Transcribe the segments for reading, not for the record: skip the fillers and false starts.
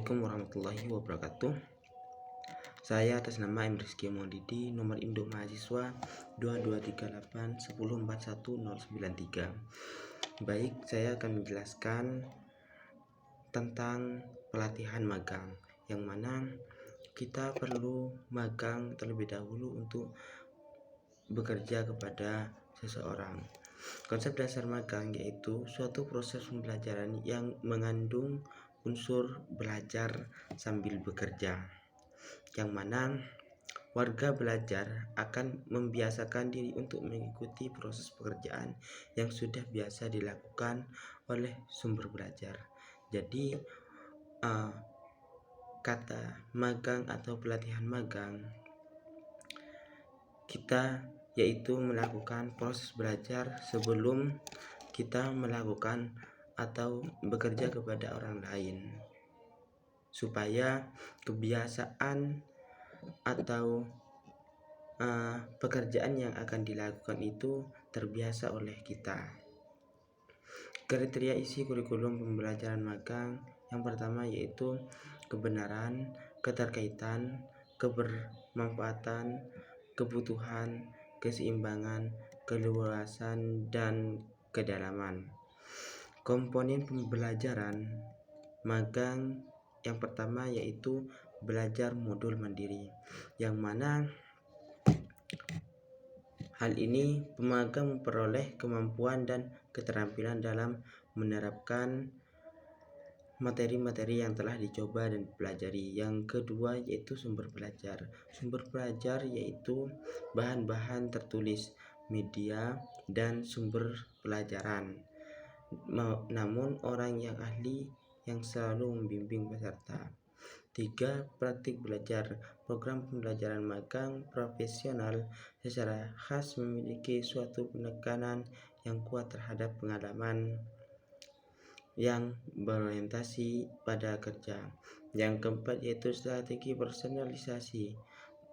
Assalamualaikum warahmatullahi wabarakatuh. Saya atas nama M. Rizky Maulidi, nomor induk mahasiswa 2238104193. Baik, saya akan menjelaskan tentang pelatihan magang, yang mana kita perlu magang terlebih dahulu untuk bekerja kepada seseorang. Konsep dasar magang yaitu suatu proses pembelajaran yang mengandung unsur belajar sambil bekerja, yang mana warga belajar akan membiasakan diri untuk mengikuti proses pekerjaan yang sudah biasa dilakukan oleh sumber belajar. Jadi kata magang atau pelatihan magang kita yaitu melakukan proses belajar sebelum kita melakukan atau bekerja kepada orang lain, supaya kebiasaan atau pekerjaan yang akan dilakukan itu terbiasa oleh kita. Kriteria isi kurikulum pembelajaran magang yang pertama yaitu kebenaran, keterkaitan, kebermanfaatan, kebutuhan, keseimbangan, keluasan, dan kedalaman. Komponen pembelajaran magang yang pertama yaitu belajar modul mandiri, yang mana hal ini pemagang memperoleh kemampuan dan keterampilan dalam menerapkan materi-materi yang telah dicoba dan dipelajari. Yang kedua yaitu sumber belajar. Sumber belajar yaitu bahan-bahan tertulis, media, dan sumber pelajaran. Namun orang yang ahli yang selalu membimbing peserta. 3. Praktik belajar. Program pembelajaran magang profesional secara khas memiliki suatu penekanan yang kuat terhadap pengalaman yang berorientasi pada kerja. Yang keempat yaitu strategi personalisasi,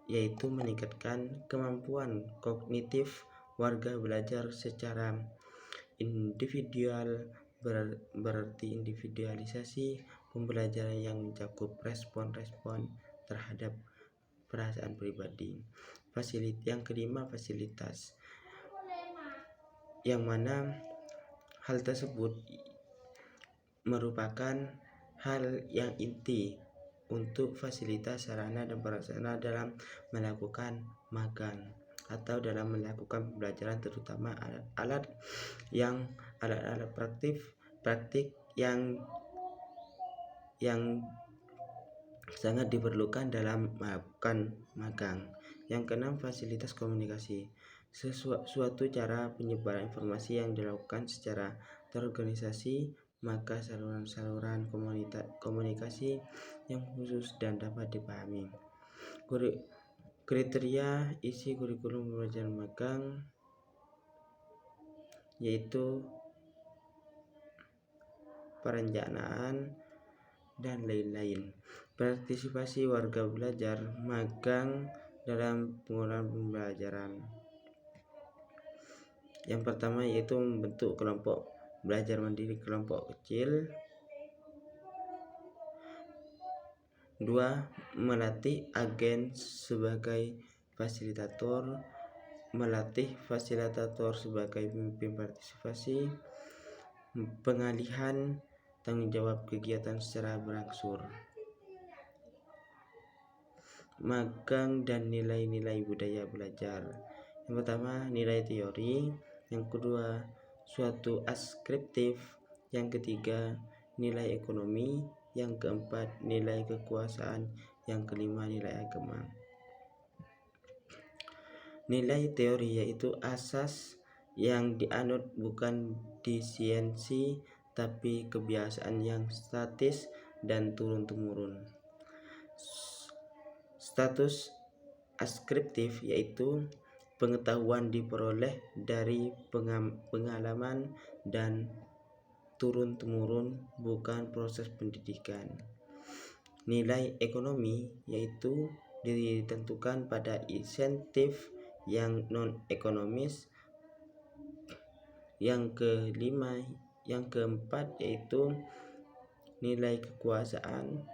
yaitu meningkatkan kemampuan kognitif warga belajar secara individual, berarti individualisasi pembelajaran yang mencakup respon-respon terhadap perasaan pribadi. Yang kelima fasilitas, yang mana hal tersebut merupakan hal yang inti untuk fasilitas sarana dan prasarana dalam melakukan magang atau dalam melakukan pembelajaran, terutama alat-alat praktik yang sangat diperlukan dalam melakukan magang. Yang keenam fasilitas komunikasi, suatu cara penyebaran informasi yang dilakukan secara terorganisasi, maka saluran-saluran komunikasi yang khusus dan dapat dipahami. Kriteria isi kurikulum pembelajaran magang yaitu perencanaan dan lain-lain. Partisipasi warga belajar magang dalam pengolahan pembelajaran. Yang pertama yaitu membentuk kelompok belajar mandiri kelompok kecil. 2. Melatih agen sebagai fasilitator, melatih fasilitator sebagai pemimpin partisipasi, pengalihan tanggung jawab kegiatan secara berangsur. Magang dan nilai-nilai budaya belajar. Yang pertama nilai teori, yang kedua suatu askriptif, yang ketiga nilai ekonomi, yang keempat nilai kekuasaan, yang kelima nilai agama. Nilai teori yaitu asas yang dianut bukan disiensi tapi kebiasaan yang statis dan turun-temurun. Status askriptif yaitu pengetahuan diperoleh dari pengalaman dan turun-temurun, bukan proses pendidikan. Nilai ekonomi yaitu ditentukan pada insentif yang non-ekonomis. Yang keempat yaitu nilai kekuasaan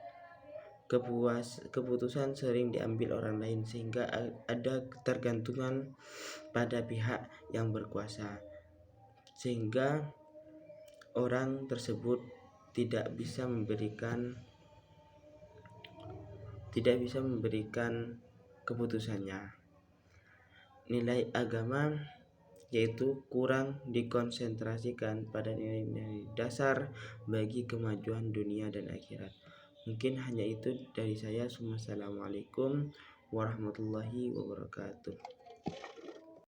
keputusan sering diambil orang lain sehingga ada ketergantungan pada pihak yang berkuasa, sehingga orang tersebut tidak bisa memberikan keputusannya. Nilai agama yaitu kurang dikonsentrasikan pada nilai-nilai dasar bagi kemajuan dunia dan akhirat. Mungkin hanya itu dari saya. Wassalamualaikum warahmatullahi wabarakatuh.